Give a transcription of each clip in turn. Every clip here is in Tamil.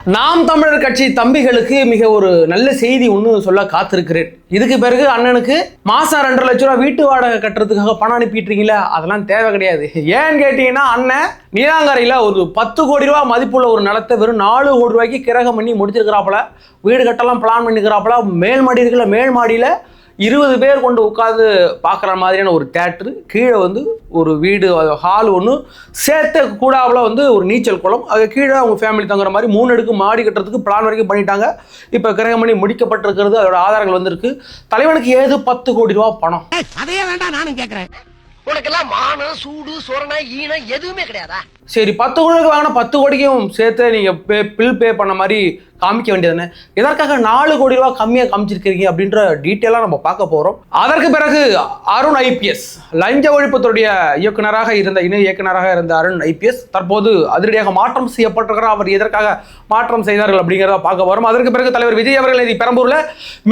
நாம் தமிழர் கட்சி தம்பிகளுக்கு மிக ஒரு நல்ல செய்தி ஒன்று சொல்ல காத்திருக்கிறேன். இதுக்கு பிறகு அண்ணனுக்கு மாசம் 2.5 லட்ச ரூபா வீட்டு வாடகை கட்டுறதுக்காக பணம் அனுப்பிட்டுருக்கீங்களா, அதெல்லாம் தேவை கிடையாது. ஏன்னு கேட்டீங்கன்னா, அண்ணன் நீலாங்கரையில் ஒரு 10 கோடி ரூபா மதிப்புள்ள ஒரு நிலத்தை வெறும் 4 கோடி ரூபாய்க்கு கிரகம் பண்ணி முடிச்சிருக்கிறாப்புல. வீடு கட்டெல்லாம் பிளான் பண்ணிக்கிறாப்புல. மேல் மாடியில் 20 பேர் கொண்டு உட்காந்து பார்க்குற மாதிரியான ஒரு தேட்டரு, கீழே ஒரு வீடு ஹால் ஒன்று சேர்த்த கூடாவில் ஒரு நீச்சல் குளம், அது கீழே அவங்க ஃபேமிலி தங்குற மாதிரி 3 அடுக்கு மாடி கட்டுறதுக்கு பிளான் வரைக்கும் பண்ணிட்டாங்க. இப்போ கிரகம் பண்ணி முடிக்கப்பட்டிருக்கிறது. அதோட ஆதாரங்கள் வந்திருக்கு. தலைவனுக்கு ஏது 10 கோடி ரூபா பணம்? அதையே வேண்டாம், நானும் கேட்கிறேன். உனக்கெல்லாம் மானம் சூடு சொரணை ஈனம் எதுவுமே கிடையாதா? சரி, 10 கோடிக்கு வாங்கினா 10 கோடிக்கும் சேர்த்து நீங்கள் பில் பே பண்ண மாதிரி காமிக்க வேண்டியதுன்னு எதற்காக 4 கோடி ரூபா கம்மியாக காமிச்சிருக்கிறீங்க அப்படின்ற டீட்டெயிலாக நம்ம பார்க்க போகிறோம். அதற்கு பிறகு அருண் ஐபிஎஸ், லஞ்ச ஒழிப்புத்துடைய இணை இயக்குனராக இருந்த அருண் ஐபிஎஸ் தற்போது அதிரடியாக மாற்றம் செய்யப்பட்டிருக்கிறார். அவர் எதற்காக மாற்றம் செய்தார்கள் அப்படிங்கிறத பார்க்க போகிறோம். அதற்கு பிறகு தலைவர் விஜய் அவர்கள் பெரம்பூரில்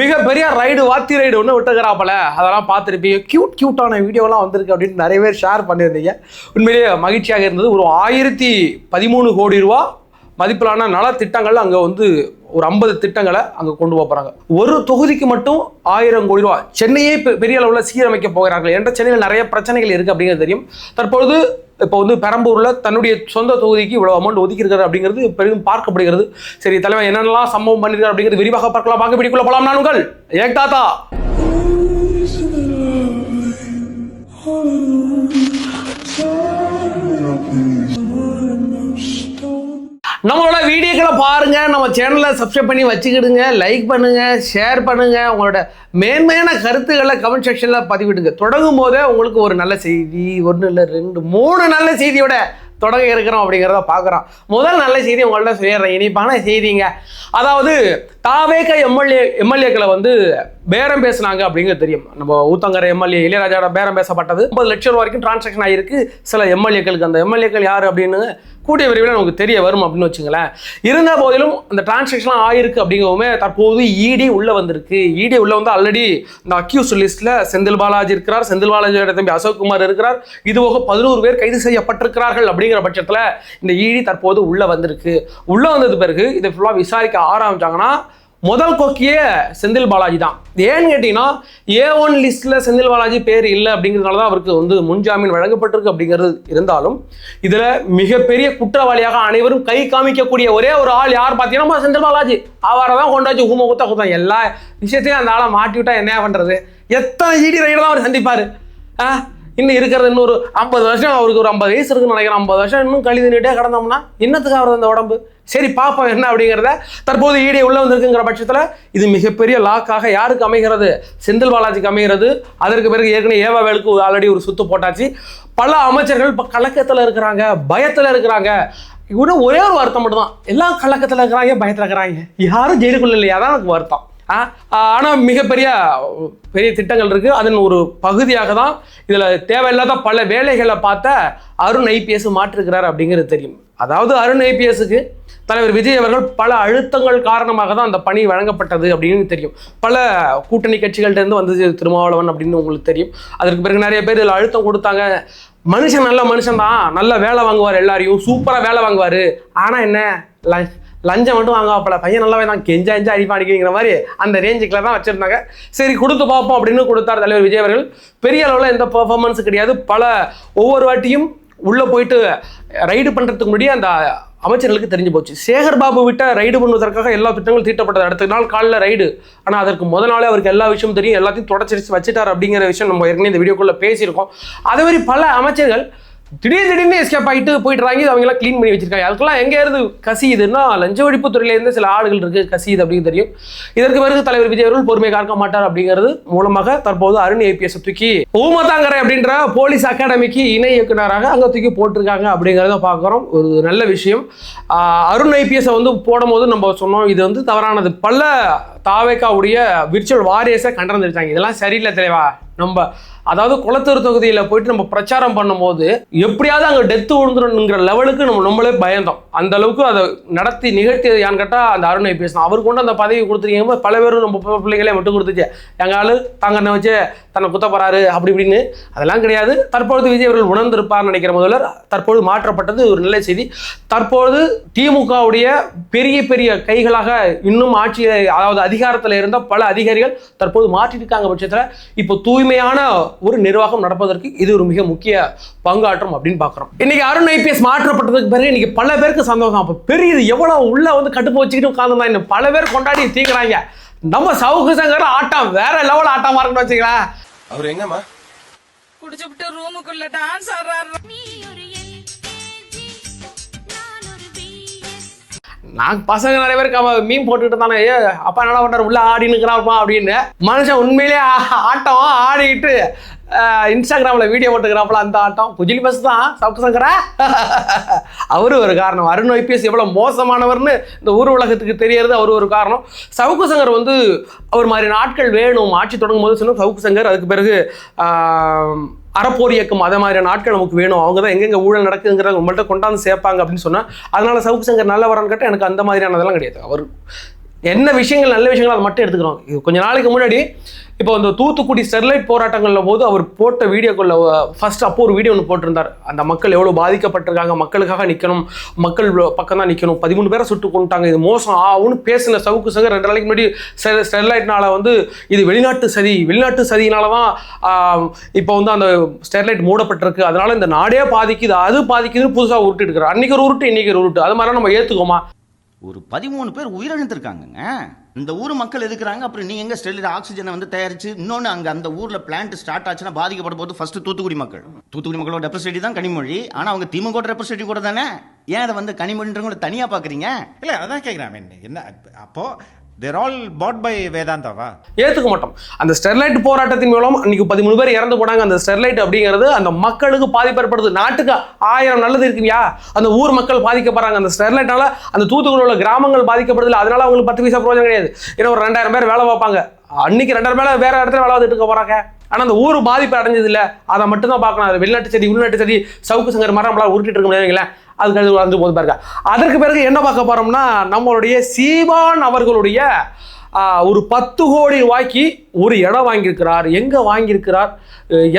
மிகப்பெரிய வாத்தி ரைடு ஒன்று விட்டுக்கிறாப்பல, அதெல்லாம் பார்த்துருப்பீங்க. கியூட்டான வீடியோலாம் வந்திருக்கு அப்படின்னு நிறைய பேர் ஷேர் பண்ணியிருந்தீங்க. உண்மையிலேயே மகிழ்ச்சியாக இருந்தது. ஒரு 1013 கோடி ரூபா மதிப்பிலான நலத்திட்டங்கள் அங்கே ஒரு 50 திட்டங்களை அங்கே கொண்டு போகிறாங்க. ஒரு தொகுதிக்கு மட்டும் 1000 கோடி ரூபா. சென்னையே பெரிய அளவில் சீரமைக்க போகிறார்கள் என்ற சென்னையில் நிறைய பிரச்சனைகள் இருக்குது அப்படிங்கிறது தெரியும். தற்பொழுது இப்போ பெரம்பூரில் தன்னுடைய சொந்த தொகுதிக்கு இவ்வளோ அமௌண்ட் ஒதுக்கியிருக்காரு அப்படிங்கிறது பெரிதும் பார்க்கப்படுகிறது. சரி, தலைவர் என்னென்னலாம் சம்பவம் பண்ணியிருக்காரு அப்படிங்கிறது விரிவாக பார்க்கலாம். வாங்க வீடியோக்குள்ள போகலாம். நான் உங்கள் ஏக்தாத்தா. நம்மளோட வீடியோக்களை பாருங்க, நம்ம சேனலை சப்ஸ்கிரைப் பண்ணி வச்சுக்கிடுங்க, லைக் பண்ணுங்க, ஷேர் பண்ணுங்க, உங்களோட மேன்மையான கருத்துக்களை கமெண்ட் செக்ஷன்ல பதிவிடுங்க. தொடங்கும் போதே உங்களுக்கு ஒரு நல்ல செய்தி, 1 இல்லை 2 3 நல்ல செய்தியோட தொடங்க இருக்கிறோம் அப்படிங்கிறத பார்க்குறோம். முதல் நல்ல செய்தி உங்கள்ட்ட சொல்லிடுறேன், இனிப்பான செய்திங்க. அதாவது தாவேக எம்எல்ஏக்களை பேரம் பேசினாங்க அப்படிங்கிறது தெரியும். நம்ம ஊத்தங்கரை எம்எல்ஏ இளையராஜாவோட பேரம் பேசப்பட்டது. 50 லட்சம் ரூபா வரைக்கும் டிரான்சாக்ஷன் ஆகிருக்கு சில எம்எல்ஏக்களுக்கு. அந்த எம்எல்ஏக்கள் யார் அப்படின்னு கூடிய விரைவில் நமக்கு தெரிய வரும் அப்படின்னு வச்சுங்களேன். இருந்த போதிலும் அந்த டிரான்சாக்ஷன்லாம் ஆயிருக்கு அப்படிங்கவுமே தற்போது இடி உள்ள வந்திருக்கு. இடி உள்ள ஆல்ரெடி இந்த அக்யூஸ் லிஸ்ட்ல செந்தில் பாலாஜி இருக்கிறார், செந்தில் பாலாஜியோட தம்பி அசோக் குமார் இருக்கிறார். இதுபோக 11 பேர் கைது செய்யப்பட்டிருக்கிறார்கள். அப்படிங்கிற பட்சத்தில் இந்த இடி தற்போது உள்ள வந்திருக்கு. உள்ள வந்தது பிறகு இதை ஃபுல்லாக விசாரிக்க ஆரம்பிச்சாங்கன்னா முதல் கொக்கியே செந்தில் பாலாஜி தான். ஏன்னு கேட்டீங்கன்னா, A1 லிஸ்ட்ல செந்தில் பாலாஜி பேர் இல்லை அப்படிங்கிறதுனால தான் அவருக்கு முன்ஜாமீன் வழங்கப்பட்டிருக்கு அப்படிங்கிறது. இருந்தாலும் இதுல மிகப்பெரிய குற்றவாளியாக அனைவரும் கை காமிக்கக்கூடிய ஒரே ஒரு ஆள் யார் பார்த்தீங்கன்னா செந்தில் பாலாஜி. அவரை தான் கொண்டு வச்சு ஊமை குத்தா எல்லா விஷயத்தையும் அந்த ஆளை மாட்டி விட்டா என்ன பண்றது? எத்தனை இடி ரைடு தான் அவர் சந்திப்பாரு. இன்னும் இருக்கிறது இன்னொரு 50 வருஷம், அவருக்கு ஒரு 50 வயசு இருக்குன்னு நினைக்கிறேன். 50 வருஷம் இன்னும் கழிதுன்னுட்டே கிடந்தோம்னா என்னத்துக்கு ஆகுறது அந்த உடம்பு? சரி, பார்ப்போம் என்ன அப்படிங்கிறத. தற்போது ஈடி உள்ள வந்திருக்குங்கிற பட்சத்தில் இது மிகப்பெரிய லாக்காக யாருக்கு அமைகிறது? செந்தில் பாலாஜிக்கு அமைகிறது. அதற்கு பிறகு ஏற்கனவே ஏவாவேலுக்கு ஆல்ரெடி ஒரு சுத்து போட்டாச்சு. பல அமைச்சர்கள் இப்போ கலக்கத்தில் இருக்கிறாங்க, பயத்தில் இருக்கிறாங்க. கூட ஒரே ஒரு வருத்தம் மட்டும் தான், எல்லாம் கலக்கத்தில் இருக்கிறாங்க, பயத்தில் இருக்கிறாங்க, யாரும் ஜெயிலுக்குள்ள இல்லையா தான் எனக்கு வருத்தம். ஆனால் மிகப்பெரிய திட்டங்கள் இருக்குது. அதன் ஒரு பகுதியாக தான் இதில் தேவையில்லாத பல வேலைகளை பார்த்த அருண் ஐபிஎஸ் மாற்றிருக்கிறார் அப்படிங்கிறது தெரியும். அதாவது அருண் ஐபிஎஸ்க்கு தலைவர் விஜய் அவர்கள் பல அழுத்தங்கள் காரணமாக தான் அந்த பணி வழங்கப்பட்டது அப்படின்னு தெரியும். பல கூட்டணி கட்சிகள்கிட்ட வந்து திருமாவளவன் அப்படின்னு உங்களுக்கு தெரியும். அதற்கு பிறகு நிறைய பேர் இதில் அழுத்தம் கொடுத்தாங்க. மனுஷன் நல்ல மனுஷன் தான், நல்ல வேலை வாங்குவார், எல்லாரையும் சூப்பராக வேலை வாங்குவார். ஆனால் என்ன, லஞ்சம் மட்டும் வாங்குவாப்பல, பையன் நல்லாவே தான் கெஞ்சா அடிப்பா அடிக்கிற மாதிரி அந்த ரேஞ்சுக்குள்ள தான் வச்சுருந்தாங்க. சரி, கொடுத்து பார்ப்போம் அப்படின்னு கொடுத்தார் தலைவர் விஜய் அவர்கள். பெரிய அளவில் எந்த பெர்ஃபார்மன்ஸ் கிடையாது. ஒவ்வொரு வாட்டியும் உள்ளே போயிட்டு ரைடு பண்ணுறதுக்கு முன்னாடியே அந்த அமைச்சர்களுக்கு தெரிஞ்சு போச்சு. சேகர் பாபு விட்ட ரைடு பண்ணுவதற்காக எல்லா திட்டங்களும் தீட்டப்பட்டது. அடுத்த நாள் காலையில் ரைடு. ஆனால் அதற்கு முதல் நாளே அவருக்கு எல்லா விஷயமும் தெரியும், எல்லாத்தையும் தொடச்சிரிச்சு வச்சுட்டார் அப்படிங்கிற விஷயம் நம்ம ஏற்கனவே இந்த வீடியோக்குள்ளே பேசியிருக்கோம். அதே மாதிரி பல அமைச்சர்கள் திடீர்னு எஸ்கேப் ஆகிட்டு போயிட்டுறாங்க. அவங்களாம் க்ளீன் பண்ணி வச்சிருக்காங்க. அதுக்கெல்லாம் எங்கே இருந்து கசியுதுன்னா, லஞ்ச ஒழிப்புத்துறையிலேருந்து சில ஆடுகள் இருக்குது, கசியுது அப்படின்னு தெரியும். இதற்கு பிறகு தலைவர் விஜய் அவர்கள் பொறுமை காக்க மாட்டார் அப்படிங்கிறது மூலமாக தற்போது அருண் ஐபிஎஸ் தூக்கி ஊமத்தாங்கரை அப்படின்ற போலீஸ் அகாடமிக்கு இணை இயக்குனராக அங்கே தூக்கி போட்டிருக்காங்க அப்படிங்கிறத பார்க்குறோம். ஒரு நல்ல விஷயம். அருண் ஐபிஎஸ் போடும்போது நம்ம சொன்னோம், இது தவறானது. பல தாவேக்காவுடைய விர்ச்சுவல் வாரியர்ஸை கண்டறிஞ்சிருச்சாங்க. இதெல்லாம் சரியில்லை தலைவா, நம்ம அதாவது குளத்தூர் தொகுதியில் போயிட்டு நம்ம பிரச்சாரம் பண்ணும்போது எப்படியாவது அங்கே டெத்து விழுந்துருங்கிற லெவலுக்கு நம்மளே பயந்தோம். அந்த அளவுக்கு அதை நடத்தி நிகழ்த்தியது யான்னு கேட்டால் அந்த அருண் ஐபிஎஸ் தான். அவருக்கு கொண்டு அந்த பதவி கொடுத்துருக்கீங்க. பல பேரும் நம்ம பிள்ளைங்களே விட்டு கொடுத்துச்சு. எங்கள் ஆளு தாங்க வச்சு தன்னை குத்த போறாரு அப்படி இப்படின்னு. அதெல்லாம் கிடையாது. தற்பொழுது விஜய் அவர்கள் உணர்ந்திருப்பார் நினைக்கிற முதல்வர். தற்போது மாற்றப்பட்டது ஒரு நல்ல செய்தி. தற்போது திமுகவுடைய பெரிய பெரிய கைகளாக இன்னும் ஆட்சியை, அதாவது அதிகாரத்தில் இருந்த பல அதிகாரிகள் தற்போது மாற்றிருக்காங்க பட்சத்தில் இப்போ தூய்மையான ஒரு நிர்வாகம் நடப்பதற்கு இது ஒரு மிக முக்கிய பங்காற்றும் அப்படின்னு பார்க்குறோம். இன்னைக்கு அருண் ஐபிஎஸ் மாற்றப்பட்டதுக்கு பிறகு இன்னைக்கு பல பேருக்கு சந்தோஷம். அப்போ பெரியது எவ்வளவு உள்ள வந்து கட்டுப்பு வச்சுக்கிட்டு உட்காந்துருந்தா இன்னும் பல பேர் கொண்டாடி தீக்குறாங்க. நம்ம சவுக்கு சங்கர் ஆட்டம் வேற லெவல் ஆட்டமா இருக்குன்னு வச்சுக்கலாம். அவர் எங்கம்மா குடிச்சுட்டு ரூமுக்குள்ள டான்ஸ் ஆடுறாரு. நான் பசங்க நிறைய பேருக்கு மீன் போட்டுக்கிட்டு தானே, அப்பா என்ன பண்றாரு உள்ள ஆடினுக்கிறாப்பா அப்படின்னு. மனுஷன் உண்மையிலேயே ஆட்டம் ஆடிக்கிட்டு இன்ஸ்டாகிராம்ல வீடியோ போட்டுக்கிறாப்புல. அந்த ஆட்டம் குஜிலி பஸ் தான் சவுக்கு சங்கரா. அவரு ஒரு காரணம். அருண் ஐபிஎஸ் எவ்வளவு மோசமானவர்னு இந்த ஊர் உலகத்துக்கு தெரியறது அவரு ஒரு காரணம். சவுக்கு சங்கர் வந்து அவர் மாதிரி நாட்கள் வேணும். ஆட்சி தொடங்கும் போது சொன்ன சவுக்கு சங்கர், அதுக்கு பிறகு அறப்போர் இயக்கம் அதே மாதிரி நாட்கள் நமக்கு வேணும். அவங்க தான் எங்கெங்க ஊழல் நடக்குங்கிறத உங்கள்கிட்ட கொண்டாந்து சேர்ப்பாங்க அப்படின்னு சொன்னா, அதனால சவுக்கு சங்கர் நல்ல வரான்னு கேட்டால் எனக்கு அந்த மாதிரியானதெல்லாம் கிடையாது. அவர் என்ன விஷயங்கள் நல்ல விஷயங்கள் அதை மட்டும் எடுத்துக்கிறோம். கொஞ்ச நாளைக்கு முன்னாடி இப்போ இந்த தூத்துக்குடி ஸ்டெர்லைட் போராட்டங்கள்ல போது அவர் போட்ட வீடியோக்குள்ள ஃபர்ஸ்ட் அப்போ ஒரு வீடியோ ஒன்று போட்டிருந்தார். அந்த மக்கள் எவ்வளோ பாதிக்கப்பட்டிருக்காங்க, மக்களுக்காக நிற்கணும், மக்கள் பக்கம் தான் நிற்கணும், 13 பேரை சுட்டு கொண்டுட்டாங்க, இது மோசம் ஆகும்னு பேசின சவுக்கு சங்கர் 2 நாளைக்கு முன்னாடி ஸ்டெர்லைட்னால வந்து இது வெளிநாட்டு சதியினால தான் இப்போ வந்து அந்த ஸ்டெர்லைட் மூடப்பட்டிருக்கு, அதனால இந்த நாடே பாதிக்குது, அது பாதிக்குதுன்னு புதுசாக உருட்டு எடுக்கிறார். அன்னைக்கு ஒரு உருட்டு இன்னைக்கு ஒரு உருட்டு. அது மாதிரிலாம் நம்ம ஏற்றுக்கோமா? ஒரு 13 பேர் உயிரிழந்திருக்காங்க. இந்த ஊர் மக்கள் எதுக்குறாங்க? அப்புறம் நீங்க எங்க ஸ்டெர்லைட் ஆக்சிஜனை வந்து தயாரிச்சு இன்னொன்று அங்கே அந்த ஊரில் பிளான்ட் ஸ்டார்ட் ஆச்சுன்னா பாதிக்கப்படும் போது ஃபர்ஸ்ட் தூத்துக்குடி மக்களோட ரெப்ரஸன்டேட்டிவ் தான் கனிமொழி. ஆனால் அவங்க திமுக ரெப்ரஸன்டேட்டிவ் கூட தானே. ஏன் அதை வந்து கனிமொழின்றவங்களை தனியாக பார்க்குறீங்க? இல்லை அதான் கேட்குறேன். என்ன அப்போ they're all bought by வேதாந்தாவா? ஏற்றுக்க மாட்டோம். அந்த ஸ்டெர்லைட் போராட்டத்தின் மூலம் அன்னைக்கு 13 பேர் இறந்து போனாங்க. அந்த ஸ்டெர்லைட் அப்படிங்கிறது அந்த மக்களுக்கு பாதிப்பு ஏற்படுது. நாட்டுக்கு 1000 நல்லது இருக்குயா, அந்த ஊர் மக்கள் பாதிக்கப்படுறாங்க. அந்த ஸ்டெர்லைட்னால அந்த தூத்துக்குடியில் உள்ள கிராமங்கள் பாதிக்கப்படுது. அதனால அவங்களுக்கு 10 பைசா பிரயோஜனம் கிடையாது. ஏன்னா ஒரு 2000 பேர் வேலை பார்ப்பாங்க. அன்னைக்கு 2000 பேர் வேற இடத்துல வேலை பார்த்துட்டு இருக்க போறாங்க. ஆனால் அந்த ஊர் பாதிப்பு அடைஞ்சது இல்லை, அதை மட்டும் தான் பார்க்கணும். அது வெளிநாட்டு சதி உள்நாட்டு சதி சவுக்கு சங்கர் மாதிரி நம்மளால் உருட்டிட்டு இருக்க முடியாதுங்களே. அதுக்கு வந்து போது பாருங்க. அதற்கு பிறகு என்ன பார்க்க போறோம்னா, நம்மளுடைய சீமான் அவர்களுடைய ஒரு 10 கோடி ரூபாய்க்கு ஒரு இடம் வாங்கியிருக்கிறார். எங்க வாங்கியிருக்கிறார்,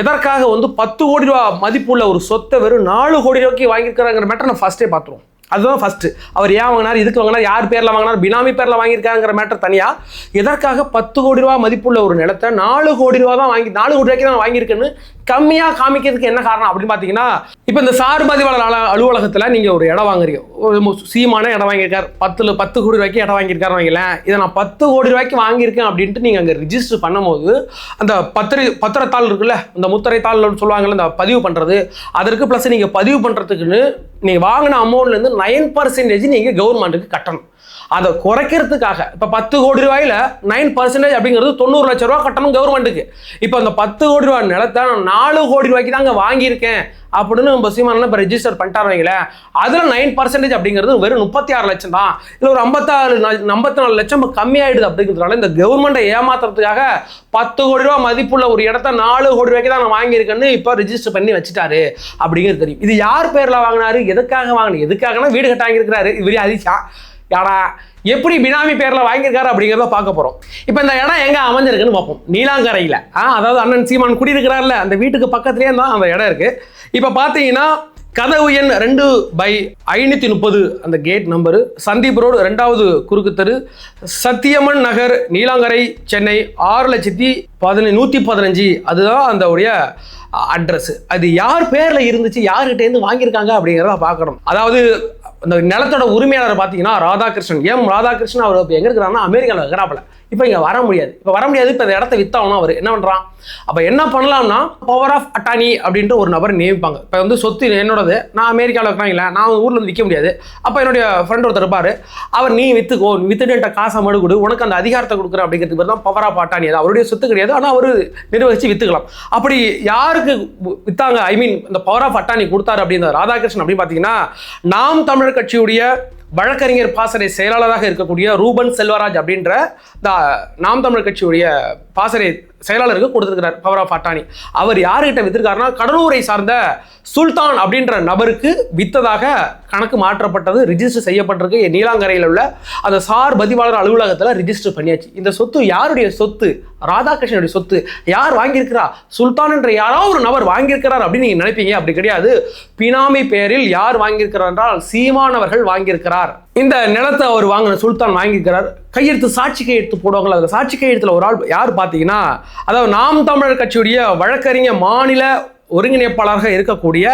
எதற்காக வந்து 10 கோடி ரூபாய் மதிப்புள்ள ஒரு சொத்தை வெறும் 4 கோடி ரூபாய்க்கு வாங்கியிருக்கிறாங்கிற மேட்டர் நம்ம ஃபர்ஸ்டே பார்த்துருவோம். அதுதான் ஃபர்ஸ்ட். அவர் ஏன் வாங்கினார், இதுக்கு வாங்கினார், யார் பேர்ல வாங்கினார், பினாமி பேர்ல வாங்கியிருக்காங்கிற மேட்டர் தனியா. எதற்காக 10 கோடி ரூபாய் மதிப்புள்ள ஒரு நிலத்தை 4 கோடி ரூபா தான் 4 கோடி ரூபாய்க்கு தான் வாங்கியிருக்குன்னு கம்மியா காமிக்கிறதுக்கு என்ன காரணம் அப்படின்னு பாத்தீங்கன்னா, இப்ப இந்த சார் பதிவாளர் அலுவலகத்துல நீங்க ஒரு இடம் வாங்குறீங்க. சீமான இடம் வாங்கியிருக்காரு, 10 கோடி ரூபாய்க்கு இடம் வாங்கியிருக்காரு வாங்கலாம். இதை நான் 10 கோடி ரூபாய்க்கு வாங்கியிருக்கேன் அப்படின்ட்டு நீங்க அங்க ரிஜிஸ்டர் பண்ணும்போது அந்த பத்திரத்தாள் இருக்குல்ல, இந்த முத்திரைத்தாள் சொல்லுவாங்கல்ல, இந்த பதிவு பண்றது, அதற்கு பிளஸ் நீங்க பதிவு பண்றதுக்குன்னு நீங்க வாங்கின அமௌண்ட்ல இருந்து 9% நீங்க கவர்மெண்ட்டுக்கு கட்டணும். அதை குறைக்கிறதுக்காக இப்போ 10 கோடி ரூபாயில 9% அப்படிங்கிறது 90 லட்சம் ரூபா கட்டணும் கவர்மெண்ட்டுக்கு. இப்போ அந்த 10 கோடி ரூபாய் நிலத்தை நான் 4 கோடி ரூபாய்க்கு தாங்க வாங்கியிருக்கேன் அப்படின்னு நம்ம சீமானெல்லாம் இப்போ ரெஜிஸ்டர் பண்ணிட்டாரு வைங்களேன். அதில் 9% அப்படிங்கிறது வெறும் 36 லட்சம் தான். இதில் ஒரு 54 லட்சம் கம்மியாயிடுது. அப்படிங்கிறதுனால இந்த கவர்மெண்ட்டை ஏமாத்துறதுக்காக 10 கோடி ரூபா மதிப்புள்ள ஒரு இடத்த 4 கோடி ரூபாய்க்கு தான் நான் வாங்கியிருக்கேன்னு இப்போ ரெஜிஸ்டர் பண்ணி வச்சுட்டாரு அப்படிங்கிறது தெரியும். இது யார் பேரில் வாங்கினாரு, எதுக்காக வாங்கினாரு, எதுக்காகனா வீடு கட்ட வாங்கியிருக்கிறாரு. இது பெரிய அதிர்ஷ்டம். யாரா எப்படி பினாமி பேர்ல வாங்கியிருக்காரு அப்படிங்கிறத பார்க்க போறோம். இப்போ இந்த இடம் எங்க அமைஞ்சிருக்குன்னு பார்ப்போம். நீலாங்கரையில, அதாவது அண்ணன் சீமான் குடியிருக்கிறார்ல, அந்த வீட்டுக்கு பக்கத்துலேயே தான் அந்த இடம் இருக்கு. இப்போ பார்த்தீங்கன்னா கதவு எண் 2/530 அந்த கேட் நம்பரு, சந்தீப் ரோடு 2வது குறுக்கு தெரு, சத்தியமன் நகர், நீலாங்கரை, சென்னை 6,115,000. அதுதான் அந்த உடைய அட்ரஸ். அது யார் பேர்ல இருந்துச்சு, யார்கிட்டேருந்து வாங்கியிருக்காங்க அப்படிங்கிறத பார்க்கணும். அதாவது அந்த நிலத்தோட உரிமையாளர் பார்த்தீங்கன்னா ராதாகிருஷ்ணன், ராதாகிருஷ்ணன். அவர் இப்போ எங்க இருக்கிறாருன்னா அமெரிக்காவில் இருக்கிறாப்புல. இப்போ இங்கே வர முடியாது. இப்போ இந்த இடத்த வித்தாகணும். அவர் என்ன பண்ணுறான், அப்போ என்ன பண்ணலாம்னா பவர் ஆஃப் அட்டானி அப்படின்ட்டு ஒரு நபர் நியமிப்பாங்க. இப்போ வந்து சொத்து என்னோடது, நான் அமெரிக்காவில் இருக்கிறாங்களே, நான் ஊரில் வந்து விற்க முடியாது. அப்போ என்னுடைய ஃப்ரெண்ட் ஒருத்தர் இருப்பார், அவர் நீ விற்றுக்கோ, வித்துட்டு என்கிட்ட காசை மடு கொடு, உனக்கு அந்த அதிகாரத்தை கொடுக்குற அப்படிங்கிறதுக்கு பேர் தான் பவர் ஆஃப் அட்டானி. அது அவருடைய சொத்து கிடையாது, ஆனால் அவர் நிர்வகித்து விற்றுக்கலாம். அப்படி யாருக்கு வித்தாங்க, ஐ மீன் இந்த பவர் ஆஃப் அட்டானி கொடுத்தாரு அப்படின்ற ராதாகிருஷ்ணன் அப்படின்னு பார்த்தீங்கன்னா, நாம் தமிழர் கட்சியுடைய வழக்கறிஞர் பாசறை செயலாளராக இருக்கக்கூடிய ரூபன் செல்வராஜ் அப்படின்ற நாம் தமிழர் கட்சியுடைய பாசறை செயலாளருக்கு கொடுத்துருக்கிறார், பவர் ஆஃப் அட்டானி. அவர் யாருக்கிட்ட வித்திருக்காருன்னா கடலூரை சார்ந்த சுல்தான் அப்படின்ற நபருக்கு வித்ததாக கணக்கு மாற்றப்பட்டது, ரிஜிஸ்டர் செய்யப்பட்டிருக்கு. நீலாங்கரையில் உள்ள அந்த சார் பதிவாளர் அலுவலகத்தில் ரிஜிஸ்டர் பண்ணியாச்சு. இந்த சொத்து யாருடைய சொத்து? ராதாகிருஷ்ணனுடைய சொத்து. யார் வாங்கியிருக்கிறா? சுல்தான் என்ற யாராவது ஒரு நபர் வாங்கியிருக்கிறார் அப்படின்னு நீங்க நினைப்பீங்க. அப்படி கிடையாது. பினாமி பெயரில் யார் வாங்கியிருக்கிறார் என்றால் சீமான் அவர்கள் வாங்கியிருக்கிறார். இந்த நிலத்தை அவர் வாங்கின சுல்தான் வாங்கியிருக்கிறார். கையெழுத்து, சாட்சி கையெழுத்து போடுவாங்களா, அதில் சாட்சி கையெழுத்துல ஒரு ஆள் யார் பார்த்தீங்கன்னா, அதாவது நாம் தமிழர் கட்சியுடைய வழக்கறிஞர் மாநில ஒருங்கிணைப்பாளராக இருக்கக்கூடிய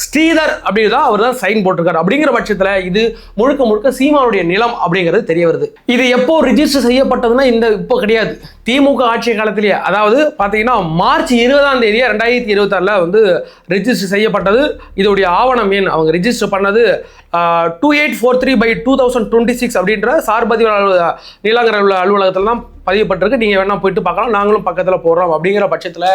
ஸ்ரீதர் அப்படிதான் அவர் தான் சைன் போட்டிருக்காரு. அப்படிங்கிற பட்சத்தில் இது முழுக்க முழுக்க சீமானுடைய நிலம் அப்படிங்கிறது தெரிய வருது. இது எப்போ ரிஜிஸ்டர் செய்யப்பட்டதுன்னா இப்போ கிடையாது, திமுக ஆட்சி காலத்திலேயே. அதாவது பார்த்தீங்கன்னா மார்ச் 20ஆம் தேதி 2026 வந்து ரிஜிஸ்டர் செய்யப்பட்டது. இதோடைய ஆவணம் ஏன் அவங்க ரிஜிஸ்டர் பண்ணது 2843/2026 அப்படின்ற சார்பதி நீலாங்கரை உள்ள அலுவலகத்தில் தான் பதியப்பட்டிருக்கு. நீங்கள் வேணா போயிட்டு பார்க்கலாம், நாங்களும் பக்கத்தில் போடுறோம். அப்படிங்கிற பட்சத்தில்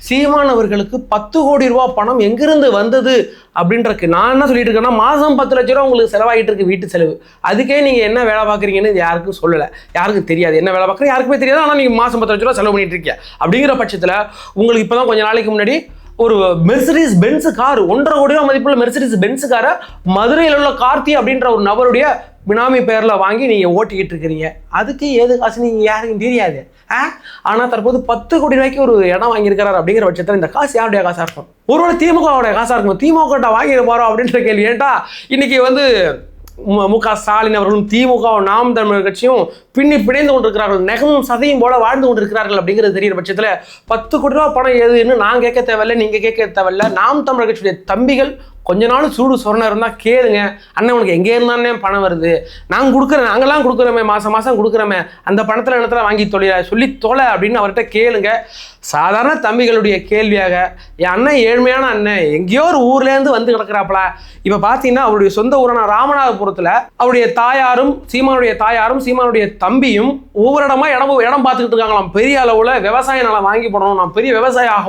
சீமான் அவர்களுக்கு 10 கோடி ரூபா பணம் எங்கிருந்து வந்தது அப்படின்றக்கு நான் என்ன சொல்லிட்டு இருக்கேன்னா, மாதம் 10 லட்ச ரூபா உங்களுக்கு செலவாகிட்டு இருக்கு வீட்டு செலவு. அதுக்கே நீங்கள் என்ன வேலை பார்க்குறீங்கன்னு யாருக்கும் சொல்லலை, யாருக்கும் தெரியாது. என்ன வேலை பார்க்குறீங்க யாருக்குமே தெரியாது. ஆனால் நீங்கள் மாதம் 10 லட்ச ரூபா செலவு பண்ணிட்டு இருக்கீங்க. அப்படிங்கிற பட்சத்தில் உங்களுக்கு இப்போ தான் கொஞ்ச நாளைக்கு முன்னாடி ஒரு மெர்சிடிஸ் பென்ஸ் கார் 1.5 கோடி ரூபா மதிப்புள்ள மெர்சிடிஸ் பென்ஸ் காரை மதுரையில் உள்ள கார்த்தி அப்படின்ற ஒரு நபருடைய பினாமி பேரில் வாங்கி நீங்கள் ஓட்டிக்கிட்டு இருக்கிறீங்க. அதுக்கு ஏது காசு நீங்கள் யாருக்கும் தெரியாது. ஆனால் தற்போது 10 கோடி ரூபாய்க்கு ஒரு இடம் வாங்கியிருக்கிறார். அப்படிங்கிற பட்சத்தில் இந்த காசு யாருடைய காசாக இருக்கும்? ஒருவேளை திமுகவுடைய காசாக இருக்கும். திமுக வாங்கிட போகிறோம் அப்படின்ற கேள்வி. ஏன்டா இன்னைக்கு வந்து மு.க. ஸ்டாலின் அவர்களும் திமுக நாம் தமிழர் கட்சியும் பிணைந்து கொண்டிருக்கிறார்கள், நெகமும் சதையும் போல வாழ்ந்து கொண்டிருக்கிறார்கள். அப்படிங்கிறது தெரிகிற பட்சத்தில் 10 கோடி ரூபா பணம் எதுன்னு நான் கேட்க தேவையில்லை, நீங்கள் கேட்க தேவையில்லை. நாம் தமிழர் கட்சியுடைய தம்பிகள் கொஞ்ச நாள் சூடு சொரணம் இருந்தால் கேளுங்க, அண்ணன் உனக்கு எங்கே இருந்தானே பணம் வருது, நாங்கள் கொடுக்குறேன், நாங்களாம் கொடுக்குறோமே, மாதம் கொடுக்குறோமே, அந்த பணத்தில் இடத்துல வாங்கி சொல்லி தொலை அப்படின்னு அவர்கிட்ட கேளுங்க. சாதாரண தம்பிகளுடைய கேள்வியாக, என் அண்ணன் ஏழ்மையான அண்ணன் எங்கேயோ ஒரு ஊர்லேருந்து வந்து கிடக்கிறாப்பல. இப்போ பார்த்தீங்கன்னா அவருடைய சொந்த ஊரான ராமநாதபுரத்தில் அவருடைய தாயாரும் சீமானுடைய தம்பியும் ஒவ்வொரு இடமா இடம் பார்த்துக்கிட்டு இருக்காங்களாம். பெரிய அளவில் விவசாய நிலம் வாங்கி போடணும், நான் பெரிய விவசாயம் ஆக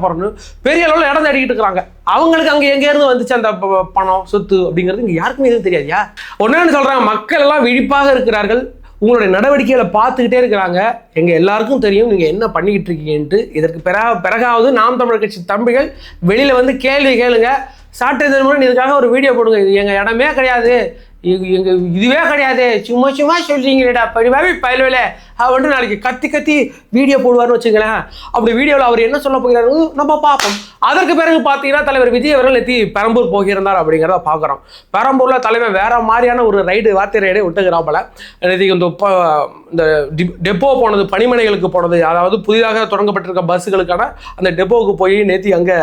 போகிறேன்னு பெரிய அளவில் இடம் தேடிக்கிட்டு இருக்கிறாங்க. அவங்களுக்கு அங்கே எங்கேருந்து வந்துச்சு அந்த பணம் சொத்து அப்படிங்கிறது இங்கே யாருக்குமே எதுவும் தெரியாதியா? ஒன்னு சொல்கிறாங்க, மக்கள் எல்லாம் விழிப்பாக இருக்கிறார்கள், உங்களுடைய நடவடிக்கைகளை பார்த்துக்கிட்டே இருக்கிறாங்க. எங்கள் எல்லாருக்கும் தெரியும் நீங்கள் என்ன பண்ணிக்கிட்டு இருக்கீங்கன்ட்டு. இதற்கு பிறகாவது நாம் தமிழர் கட்சி தம்பிகள் வெளியில் வந்து கேள்வி கேளுங்க. சாட்டை முறை இதுக்காக ஒரு வீடியோ போடுங்க. இது எங்கள் இடமே கிடையாது, இதுவே கிடையாது, சும்மா சொல்றீங்களேடா படிவாவே பயல்வேல வந்துட்டு நாளைக்கு கத்தி வீடியோ போடுவார்னு வச்சுங்களேன். அப்படி வீடியோவில் அவர் என்ன சொல்ல போகிறாரு நம்ம பார்ப்போம். அதற்கு பிறகு பார்த்தீங்கன்னா தலைவர் விஜய் அவர்கள் நேற்று பெரம்பூர் போகியிருந்தார் அப்படிங்கிறத பார்க்குறோம். பெரம்பூரில் தலைவர் வேற மாதிரியான ஒரு வார்த்தை ரைடே விட்டுக்கிறாப்பல. இந்த டெப்போ போனது, பணிமனைகளுக்கு போனது, அதாவது புதிதாக தொடங்கப்பட்டிருக்க பஸ்ஸுகளுக்கான அந்த டெப்போவுக்கு போய் நேற்று அங்கே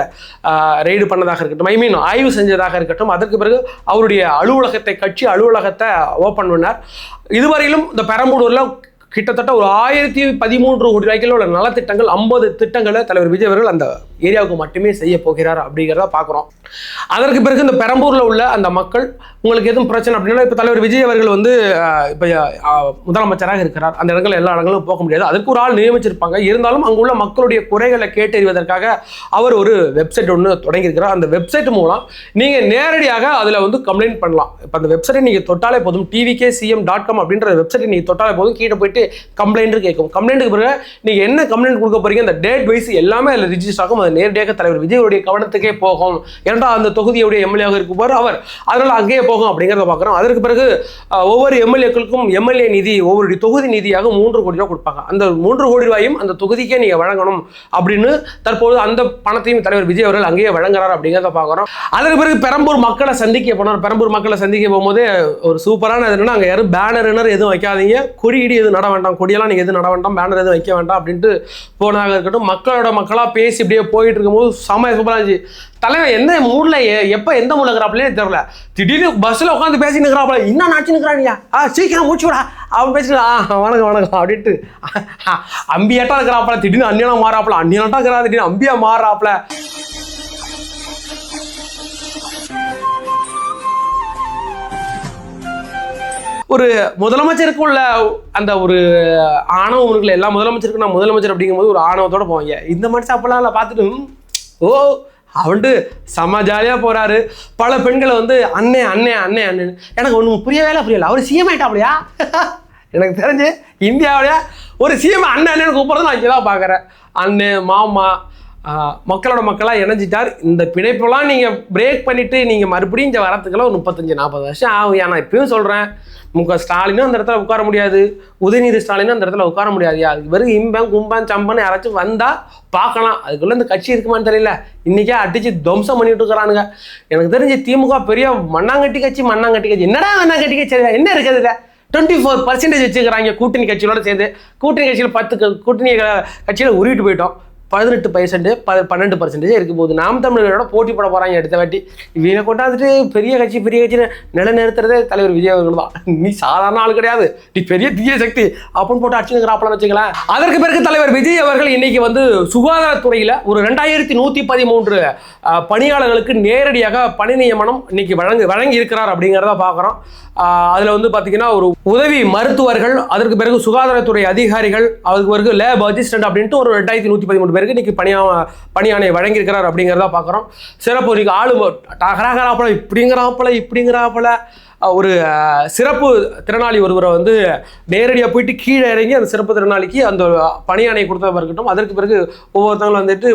ரைடு பண்ணதாக இருக்கட்டும், ஆய்வு செஞ்சதாக இருக்கட்டும். அதற்கு பிறகு அவருடைய கட்சி அலுவலகத்தை ஓப்பன் பண்ணார். இதுவரையிலும் இந்த பெரம்பலூரில் கிட்டத்தட்ட ஒரு 1013 கோடி ரூபாய்க்குள்ள உள்ள நலத்திட்டங்கள் 50 திட்டங்களை தலைவர் விஜய் அவர்கள் அந்த ஏரியாவுக்கு மட்டுமே செய்ய போகிறார் அப்படிங்கிறத பார்க்குறோம். அதற்கு பிறகு இந்த பெரம்பூரில் உள்ள அந்த மக்கள் உங்களுக்கு எதுவும் பிரச்சனை அப்படின்னா, இப்போ தலைவர் விஜய் அவர்கள் வந்து இப்போ முதலமைச்சராக இருக்கிறார், அந்த இடங்கள் எல்லா இடங்களும் போக முடியாது, அதற்கு ஒரு ஆள் நியமிச்சிருப்பாங்க. இருந்தாலும் அங்குள்ள மக்களுடைய குறைகளை கேட்டறிவதற்காக அவர் ஒரு வெப்சைட் ஒன்று தொடங்கியிருக்கிறார். அந்த வெப்சைட் மூலம் நீங்கள் நேரடியாக அதில் வந்து கம்ப்ளைண்ட் பண்ணலாம். இப்போ அந்த வெப்சைட்டை நீங்கள் தொட்டாலே போதும், tvkcm.com அப்படின்ற வெப்சைட்டை நீங்கள் தொட்டாலே போதும், கீழே போயிட்டு கம்ப்ளைண்ட் கேட்கும். கம்ப்ளைண்ட்டுக்கு பிறகு நீங்கள் என்ன கம்ப்ளைண்ட் கொடுக்க போறீங்க, அந்த டேட் வைஸ் எல்லாமே அதில் ரிஜிஸ்டர் ஆகும். அது நேரடியாக தலைவர் விஜயுடைய கவனத்துக்கே போகும். ஏன்னா அந்த தொகுதியுடைய எம்எல்ஏவாக இருப்பார் அவர், அதனால் அங்கேயே போகும் அப்படிங்கிறத பார்க்குறோம். அதற்கு பிறகு ஒவ்வொரு எம்எல்ஏக்களுக்கும் எம்எல்ஏ நிதி, ஒவ்வொரு தொகுதி நிதியாக 3 கோடி ரூபாய் கொடுப்பாங்க. அந்த 3 கோடி ரூபாயும் அந்த தொகுதிக்கே நீங்கள் வழங்கணும் அப்படின்னு தற்போது அந்த பணத்தையும் தலைவர் விஜய் அவர்கள் அங்கேயே வழங்குறார் அப்படிங்கிறத பார்க்குறோம். அதற்கு பிறகு பெரம்பூர் மக்களை சந்திக்க போனார். பெரம்பூர் மக்களை சந்திக்க போகும்போது ஒரு சூப்பரான என்னன்னா, அங்கே யாரும் பேனர் எதுவும் வைக்காதீங்க, கொடியிடி எதுவும் நட வேண்டாம், கொடியெல்லாம் நீங்கள் எதுவும் நட வேண்டாம், பேனர் எதுவும் வைக்க வேண்டாம் அப்படின்ட்டு போனதாக இருக்கட்டும். மக்களாக பேசி இப்படியே போயிட்டு இருக்கும்போது சமய சூப்பராக இருந்துச்சு. தலைவர் எந்த மூடில் எப்போ எந்த மூடில் இருக்கிறாப்லே தெரியல. திடீர்னு பஸ்ஸில் உட்காந்து பேசின்னு இருக்கிறாப்ல, இன்னும் நாச்சு நிற்கிறானியா, சீக்கிரம் மூச்சு விடா அவன் பேசிட்டு வணக்கம் அப்படின்ட்டு அம்பியாட்டா இருக்கிறாப்ல. திடீர்னு அந்நியனா மாறாப்ல, அந்நியனாட்டா இருக்கிறா, திடீர்னு அம்பியா மாறாப்ல. ஒரு முதலமைச்சருக்கு உள்ள அந்த ஒரு ஆணவம் இருக்குல்ல, எல்லா முதலமைச்சருக்கும் நான் முதலமைச்சர் அப்படிங்கும்போது ஒரு ஆணவத்தோட போவாங்க. இந்த மனுஷன் அப்பெல்லாம் பார்த்துட்டு அவன்ட்டு செம்ம ஜாலியாக போகிறாரு. பல பெண்களை வந்து அண்ணன் எனக்கு ஒன்றும் புரியல. அவர் சிஎம் ஆகிட்டாப்லையா? எனக்கு தெரிஞ்சு இந்தியாவிலேயே ஒரு சிஎம் அண்ணன் கூப்பிட்றது நான் இங்கே தான் பார்க்குறேன். அண்ணன் மாமா மக்களோட மக்களாக இணைஞ்சிட்டார். இந்த பிணைப்பெல்லாம் நீங்கள் பிரேக் பண்ணிவிட்டு நீங்கள் மறுபடியும் இங்கே வரத்துக்கெல்லாம் ஒரு 35-40 வருஷம் ஆகும். நான் இப்பயும் சொல்கிறேன், ஸ்டாலினும் அந்த இடத்துல உட்கார முடியாது, உதயநிதி ஸ்டாலினும் அந்த இடத்துல உட்கார முடியாது. அதுக்கு பிறகு இம்பன் கும்பன் சம்பன் யாராச்சும் வந்தால் பார்க்கலாம். அதுக்குள்ளே இந்த கட்சி இருக்குமான்னு தெரியல. இன்றைக்கே அடித்து துவம்சம் பண்ணிட்டு இருக்கிறானுங்க. எனக்கு தெரிஞ்சு திமுக பெரிய மண்ணாங்கட்டி கட்சி. என்னடா மண்ணாங்கட்டி கட்சி? என்ன இருக்குது இல்லை? 24% வச்சுக்கிறாங்க கூட்டணி கட்சியோட சேர்ந்து. கூட்டணி கட்சியில் 10 கூட்டணி கட்சியில் உருவிட்டு போயிட்டோம். 18% 12% இருக்க போகுது. நாம் தமிழர்களோட போட்டி போட போகிறாங்க அடுத்த வாட்டி. இவனை கொண்டாந்துட்டு பெரிய கட்சின்னு நிலைநிறுத்துறதே தலைவர் விஜய் அவர்கள் தான். நீ சாதாரண ஆள் கிடையாது, நீ பெரிய தீய சக்தி அப்படின்னு போட்டு அடிச்சுக்கிறாப்பலாம் வச்சுக்கலாம். அதற்கு பிறகு தலைவர் விஜய் அவர்கள் இன்னைக்கு வந்து சுகாதாரத்துறையில் ஒரு 2113 பணியாளர்களுக்கு நேரடியாக பணி நியமனம் இன்னைக்கு வழங்கி இருக்கிறார் அப்படிங்கிறத பார்க்குறோம். அதில் வந்து பார்த்தீங்கன்னா ஒரு உதவி மருத்துவர்கள், அதற்கு பிறகு சுகாதாரத்துறை அதிகாரிகள், அதுக்கு பிறகு லேப் அசிஸ்டன்ட் அப்படின்ட்டு ஒரு 2113 பேருக்கு இன்னைக்கு பணியாணை வழங்கியிருக்கிறார் அப்படிங்கிறத பார்க்குறோம். சிறப்பு இன்னைக்கு ஆளு டகராகராப்பல இப்படிங்கிறாப்பல ஒரு சிறப்பு திறனாளி ஒருவரை வந்து நேரடியாக போயிட்டு கீழே இறங்கி அந்த சிறப்பு திறனாளிக்கு அந்த பணியாணை கொடுத்ததாக இருக்கட்டும். அதற்கு பிறகு ஒவ்வொருத்தவங்களும் வந்துட்டு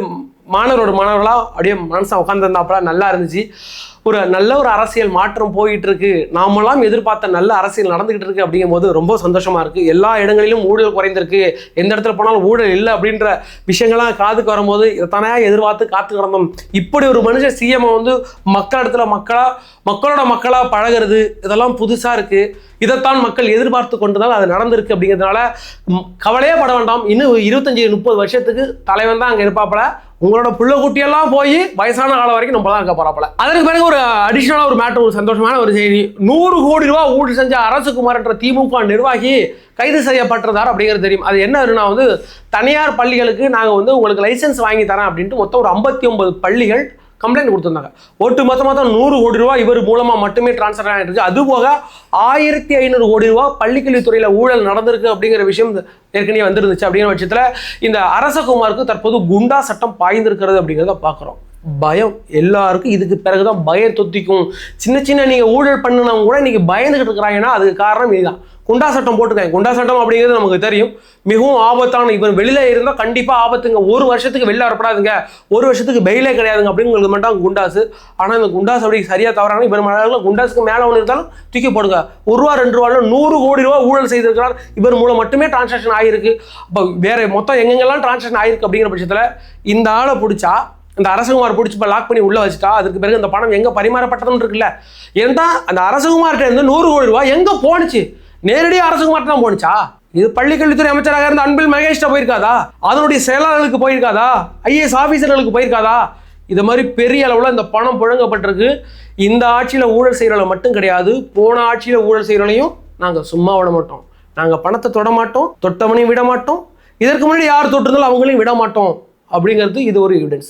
மாணவர்களாக அப்படியே மனசை உட்காந்துருந்தாப்பல நல்லா இருந்துச்சு. நல்ல ஒரு அரசியல் மாற்றம் போயிட்டு இருக்கு. நாமெல்லாம் எதிர்பார்த்த நல்ல அரசியல் நடந்துகிட்டு இருக்கு அப்படிங்கும் போது ரொம்ப சந்தோஷமா இருக்கு. எல்லா இடங்களிலும் ஊழல் குறைந்திருக்கு, எந்த இடத்துல போனாலும் ஊழல் இல்லை அப்படின்ற விஷயங்கள்லாம் காதுக்கு வரும்போது இதைத்தானே எதிர்பார்த்து காத்து கிடந்தோம். இப்படி ஒரு மனுஷன் சிஎம் வந்து மக்களிடத்துல மக்களோட மக்களா பழகிறது, இதெல்லாம் புதுசா இருக்கு. இதைத்தான் மக்கள் எதிர்பார்த்து கொண்டுதான் அது நடந்திருக்கு. அப்படிங்கிறதுனால கவலையே பட வேண்டாம். இன்னும் 25-30 வருஷத்துக்கு தலைவன் தான் அங்கே இருப்பாப்பல. உங்களோட புள்ள குட்டியெல்லாம் போய் வயசான காலம் வரைக்கும் நம்ம தான் இருக்க போறாப்பல. அதற்கு பிறகு ஒரு அடிஷனலாக ஒரு மேட்டர், ஒரு சந்தோஷமான ஒரு செய்தி. 100 கோடி ரூபாய் ஊழல் செஞ்ச அரசுகுமார் என்ற திமுக நிர்வாகி கைது செய்யப்பட்டிருந்தார் அப்படிங்கிறது தெரியும். அது என்ன வந்து தனியார் பள்ளிகளுக்கு நாங்கள் வந்து உங்களுக்கு லைசன்ஸ் வாங்கி தரேன் அப்படின்ட்டு மொத்தம் ஒரு 59 பள்ளிகள் கம்ப்ளைண்ட் கொடுத்துருந்தாங்க. ஒட்டு மொத்தமாக 100 கோடி ரூபாய் இவர் மூலமாக மட்டுமே டிரான்ஸ்ஃபர் ஆகிட்டு இருக்கு. அதுபோக 1500 கோடி ரூபாய் பள்ளிக்கல்வித்துறையில் ஊழல் நடந்திருக்கு அப்படிங்கிற விஷயம் ஏற்கனவே வந்துருந்துச்சு. அப்படிங்கிற பட்சத்தில் இந்த அரசகுமாருக்கு தற்போது குண்டா சட்டம் பாய்ந்திருக்கிறது அப்படிங்கிறத பார்க்குறோம். பயம் எல்லாருக்கும் இதுக்கு பிறகுதான் பயம் தொத்திக்கும். சின்ன நீங்கள் ஊழல் பண்ணினவங்க கூட இன்னைக்கு பயந்துகிட்டு இருக்கிறாங்கன்னா அதுக்கு காரணம் இதுதான். குண்டா சட்டம் போட்டுருக்காங்க. குண்டா சட்டம் அப்படிங்கிறது நமக்கு தெரியும், மிகவும் ஆபத்தான. இவன் வெளியில இருந்தால் கண்டிப்பாக ஆபத்துங்க. 1 வருஷத்துக்கு வெளில வரப்படாதுங்க, 1 வருஷத்துக்கு பெயிலே கிடையாதுங்க அப்படிங்கிறது மட்டும் குண்டாசு. ஆனால் இந்த குண்டாஸ் அப்படி சரியாக தவறாங்க. இவர் மழை குண்டாஸுக்கு மேலே ஒன்று இருந்தாலும் தூக்கி போடுங்க. 1 ரூபா 2 ரூபாயில் 100 கோடி ரூபா ஊழல் செய்திருக்கிறார். இவர் மூலம் மட்டுமே டிரான்சாக்ஷன் ஆகிருக்கு. அப்போ வேற மொத்தம் எங்கெங்கெல்லாம் டிரான்சாக்ஷன் ஆகிருக்கு அப்படிங்கிற பட்சத்தில் இந்த ஆளை பிடிச்சா, இந்த அரசகுமார் பிடிச்சி இப்போ லாக் பண்ணி உள்ளே வச்சுட்டா, அதுக்கு பிறகு இந்த பணம் எங்கே பரிமாறப்பட்டதுன்னு இருக்குல்ல. ஏன்னா அந்த அரசகுமார்கிட்ட இருந்து 100 கோடி ரூபாய் எங்கே போணுச்சு? நேரடியாக அரசகுமார்ட்ட தான் போணுச்சா? இது பள்ளிக்கல்வித்துறை அமைச்சராக இருந்த அன்பில் மகேஷ்ட போயிருக்காதா? அதனுடைய செயலாளர்களுக்கு போயிருக்காதா? ஐஏஎஸ் ஆஃபீஸர்களுக்கு போயிருக்காதா? இது மாதிரி பெரிய அளவில் இந்த பணம் புழங்கப்பட்டிருக்கு. இந்த ஆட்சியில் ஊழல் செய்கிறவளை மட்டும் கிடையாது, போன ஆட்சியில் ஊழல் செய்கிறவளையும் நாங்கள் சும்மா விட மாட்டோம். நாங்கள் பணத்தை தொட மாட்டோம், தொட்டவனையும் விட மாட்டோம், இதற்கு முன்னாடி யார் தொட்டிருந்தாலும் அவங்களையும் விட மாட்டோம் அப்படிங்கிறது இது ஒரு எவிடன்ஸ்.